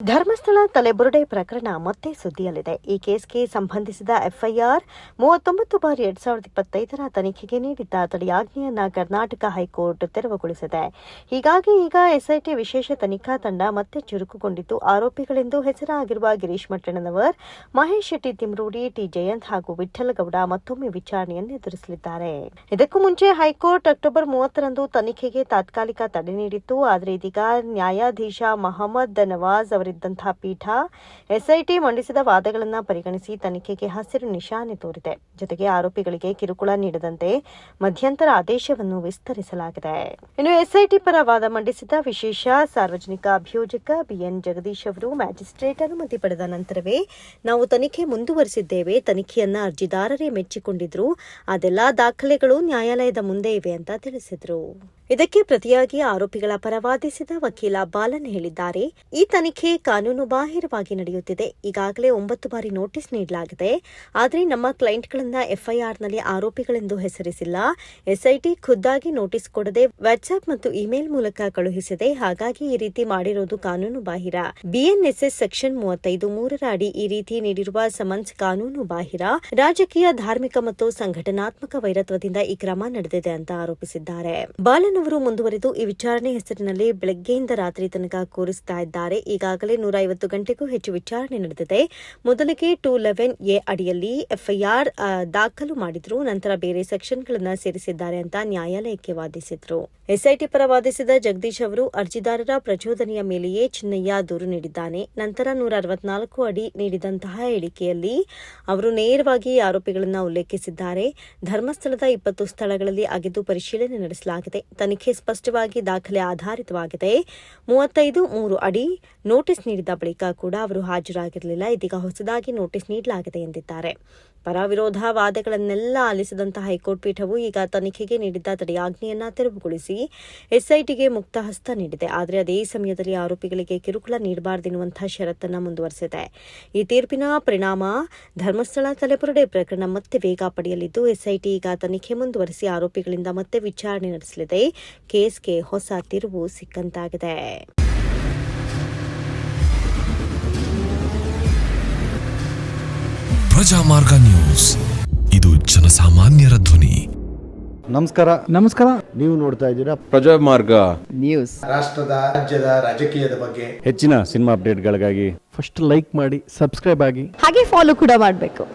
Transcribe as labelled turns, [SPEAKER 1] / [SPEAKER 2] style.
[SPEAKER 1] ಧರ್ಮಸ್ಥಳ ತಲೆಬುರುಡೆ ಪ್ರಕರಣ ಮತ್ತೆ ಸುದ್ದಿಯಲ್ಲಿದೆ. ಈ ಕೇಸ್ಗೆ ಸಂಬಂಧಿಸಿದ ಎಫ್ಐಆರ್ 39/2025 ತನಿಖೆಗೆ ನೀಡಿದ್ದ ತಡೆಯಾಜ್ಞೆಯನ್ನ ಕರ್ನಾಟಕ ಹೈಕೋರ್ಟ್ ತೆರವುಗೊಳಿಸಿದೆ. ಹೀಗಾಗಿ ಈಗ ಎಸ್ಐಟಿ ವಿಶೇಷ ತನಿಖಾ ತಂಡ ಮತ್ತೆ ಚುರುಕುಗೊಂಡಿದ್ದು, ಆರೋಪಿಗಳೆಂದು ಹೆಸರಾಗಿರುವ ಗಿರೀಶ್ ಮಟ್ಟಣ್ಣನವರ್, ಮಹೇಶ್ ಶೆಟ್ಟಿ ತಿಮ್ರೂಡಿ, ಟಿ ಜಯಂತ್ ಹಾಗೂ ವಿಠ್ಠಲಗೌಡ ಮತ್ತೊಮ್ಮೆ ವಿಚಾರಣೆಯನ್ನು ಎದುರಿಸಲಿದ್ದಾರೆ. ಇದಕ್ಕೂ ಮುಂಚೆ ಹೈಕೋರ್ಟ್ ಅಕ್ಟೋಬರ್ 30ರಂದು ತನಿಖೆಗೆ ತಾತ್ಕಾಲಿಕ ತಡೆ ನೀಡಿತ್ತು. ಆದರೆ ಇದೀಗ ನ್ಯಾಯಾಧೀಶ ಮಹಮ್ಮದ್ ನವಾಜ್ ಅವರಿದ್ದಂತಹ ಪೀಠ ಎಸ್ಐಟಿ ಮಂಡಿಸಿದ ವಾದಗಳನ್ನು ಪರಿಗಣಿಸಿ ತನಿಖೆಗೆ ಹಸಿರು ನಿಶಾನೆ ತೋರಿದೆ. ಜೊತೆಗೆ ಆರೋಪಿಗಳಿಗೆ ಕಿರುಕುಳ ನೀಡದಂತೆ ಮಧ್ಯಂತರ ಆದೇಶವನ್ನು ವಿಸ್ತರಿಸಲಾಗಿದೆ. ಇನ್ನು ಎಸ್ಐಟಿ ಪರ ವಾದ ಮಂಡಿಸಿದ ವಿಶೇಷ ಸಾರ್ವಜನಿಕ ಅಭಿಯೋಜಕ ಬಿಎನ್ ಜಗದೀಶ್ ಅವರು, ಮ್ಯಾಜಿಸ್ಟ್ರೇಟ್ ಅನುಮತಿ ಪಡೆದ ನಂತರವೇ ನಾವು ತನಿಖೆ ಮುಂದುವರಿಸಿದ್ದೇವೆ. ತನಿಖೆಯನ್ನ ಅರ್ಜಿದಾರರೇ ಮೆಚ್ಚಿಕೊಂಡಿದ್ರು. ಅದೆಲ್ಲಾ ದಾಖಲೆಗಳು ನ್ಯಾಯಾಲಯದ ಮುಂದೆ ಇವೆ ಅಂತ ತಿಳಿಸಿದ್ರು. ಇದಕ್ಕೆ ಪ್ರತಿಯಾಗಿ ಆರೋಪಿಗಳ ಪರ ವಾದಿಸಿದ ವಕೀಲ ಬಾಲನ್ ಹೇಳಿದ್ದಾರೆ, ಈ ತನಿಖೆ ಕಾನೂನು ಬಾಹಿರವಾಗಿ ನಡೆಯುತ್ತಿದೆ. ಈಗಾಗಲೇ 9 ಬಾರಿ ನೋಟಿಸ್ ನೀಡಲಾಗಿದೆ. ಆದರೆ ನಮ್ಮ ಕ್ಲೈಂಟ್ಗಳನ್ನ ಎಫ್ಐಆರ್ನಲ್ಲಿ ಆರೋಪಿಗಳೆಂದು ಹೆಸರಿಸಿಲ್ಲ. ಎಸ್ಐಟಿ ಖುದ್ದಾಗಿ ನೋಟಿಸ್ ಕೊಡದೆ ವಾಟ್ಸ್ಆಪ್ ಮತ್ತು ಇಮೇಲ್ ಮೂಲಕ ಕಳುಹಿಸಿದೆ. ಹಾಗಾಗಿ ಈ ರೀತಿ ಮಾಡಿರೋದು ಕಾನೂನು ಬಾಹಿರ. ಬಿಎನ್ಎಸ್ಎಸ್ ಸೆಕ್ಷನ್ 35(3) ಅಡಿ ಈ ರೀತಿ ನೀಡಿರುವ ಸಮನ್ಸ್ ಕಾನೂನು ಬಾಹಿರ. ರಾಜಕೀಯ, ಧಾರ್ಮಿಕ ಮತ್ತು ಸಂಘಟನಾತ್ಮಕ ವೈರತ್ವದಿಂದ ಈ ಕ್ರಮ ನಡೆದಿದೆ ಅಂತ ಆರೋಪಿಸಿದ್ದಾರೆ. ಬಾಲನ್ ಅವರು ಮುಂದುವರೆದು, ಈ ವಿಚಾರಣೆ ಹೆಸರಿನಲ್ಲಿ ಬೆಳಗ್ಗೆಯಿಂದ ರಾತ್ರಿ ತನಕ ಕೂರಿಸ್ತಾ ಇದ್ದಾರೆ. ಈಗಾಗಲೇ 150 ಗಂಟೆಗೂ ಹೆಚ್ಚು ವಿಚಾರಣೆ ನಡೆದಿದೆ. ಮೊದಲಿಗೆ 211A ಅಡಿಯಲ್ಲಿ ಎಫ್ಐಆರ್ ದಾಖಲು ಮಾಡಿದ್ರು. ನಂತರ ಬೇರೆ ಸೆಕ್ಷನ್ಗಳನ್ನು ಸೇರಿಸಿದ್ದಾರೆ ಅಂತ ನ್ಯಾಯಾಲಯಕ್ಕೆ ವಾದಿಸಿದ್ರು. ಎಸ್ಐಟಿ ಪರ ವಾದಿಸಿದ ಜಗದೀಶ್ ಅವರು, ಅರ್ಜಿದಾರರ ಪ್ರಚೋದನೆಯ ಮೇಲೆಯೇ ಚಿನ್ನಯ್ಯ ದೂರು ನೀಡಿದ್ದಾನೆ. ನಂತರ 164 ಅಡಿ ನೀಡಿದಂತಹ ಹೇಳಿಕೆಯಲ್ಲಿ ಅವರು ನೇರವಾಗಿ ಆರೋಪಿಗಳನ್ನು ಉಲ್ಲೇಖಿಸಿದ್ದಾರೆ. ಧರ್ಮಸ್ಥಳದ 20 ಸ್ಥಳಗಳಲ್ಲಿ ಅಗೆದು ಪರಿಶೀಲನೆ ನಡೆಸಲಾಗಿದೆ. ತನಿಖೆ ಸ್ಪಷ್ಟವಾಗಿ ದಾಖಲೆ ಆಧಾರಿತವಾಗಿದೆ. 35(3) ಅಡಿ ನೋಟಿಸ್ ನೀಡಿದ ಬಳಿಕ ಕೂಡ ಅವರು ಹಾಜರಾಗಿರಲಿಲ್ಲ. ಇದೀಗ ಹೊಸದಾಗಿ ನೋಟಿಸ್ ನೀಡಲಾಗಿದೆ ಎಂದಿದ್ದಾರೆ. ಪರ ವಿರೋಧ ವಾದಗಳನ್ನೆಲ್ಲ ಆಲಿಸಿದಂತಹ ಹೈಕೋರ್ಟ್ ಪೀಠವು ಈಗ ತನಿಖೆಗೆ ನೀಡಿದ್ದ ತಡೆಯಾಜ್ಞೆಯನ್ನ ತೆರವುಗೊಳಿಸಿ ಎಸ್ಐಟಿಗೆ ಮುಕ್ತ ಹಸ್ತ ನೀಡಿದೆ. ಆದರೆ ಅದೇ ಸಮಯದಲ್ಲಿ ಆರೋಪಿಗಳಿಗೆ ಕಿರುಕುಳ ನೀಡಬಾರದೆನ್ನುವಂತಹ ಷರತ್ತನ್ನು ಮುಂದುವರೆಸಿದೆ. ಈ ತೀರ್ಪಿನ ಪರಿಣಾಮ ಧರ್ಮಸ್ಥಳ ತಲೆಬುರುಡೆ ಪ್ರಕರಣ ಮತ್ತೆ ವೇಗ ಪಡೆಯಲಿದ್ದು, ಎಸ್ಐಟಿ ಈಗ ತನಿಖೆ ಮುಂದುವರೆಸಿ ಆರೋಪಿಗಳಿಂದ ಮತ್ತೆ ವಿಚಾರಣೆ ನಡೆಸಲಿದೆ. ಕೇಸ್ಗೆ ಹೊಸ ತಿರುವು ಸಿಕ್ಕಂತಾಗಿದೆ.
[SPEAKER 2] ಪ್ರಜಾಮಾರ್ಗ ನ್ಯೂಸ್, ಇದು ಜನಸಾಮಾನ್ಯರ ಧ್ವನಿ.
[SPEAKER 3] ನಮಸ್ಕಾರ.
[SPEAKER 4] ನೀವು ನೋಡ್ತಾ ಇದ್ದೀರಾ
[SPEAKER 3] ಪ್ರಜಾಮಾರ್ಗ
[SPEAKER 4] ನ್ಯೂಸ್.
[SPEAKER 5] ರಾಷ್ಟ್ರದ, ರಾಜ್ಯದ, ರಾಜಕೀಯದ ಬಗ್ಗೆ
[SPEAKER 4] ಹೆಚ್ಚಿನ ಸಿನಿಮಾ ಅಪ್ಡೇಟ್ಗಳಿಗಾಗಿ
[SPEAKER 3] ಫಸ್ಟ್ ಲೈಕ್ ಮಾಡಿ, ಸಬ್ಸ್ಕ್ರೈಬ್ ಆಗಿ,
[SPEAKER 6] ಹಾಗೆ ಫಾಲೋ ಕೂಡ ಮಾಡಬೇಕು.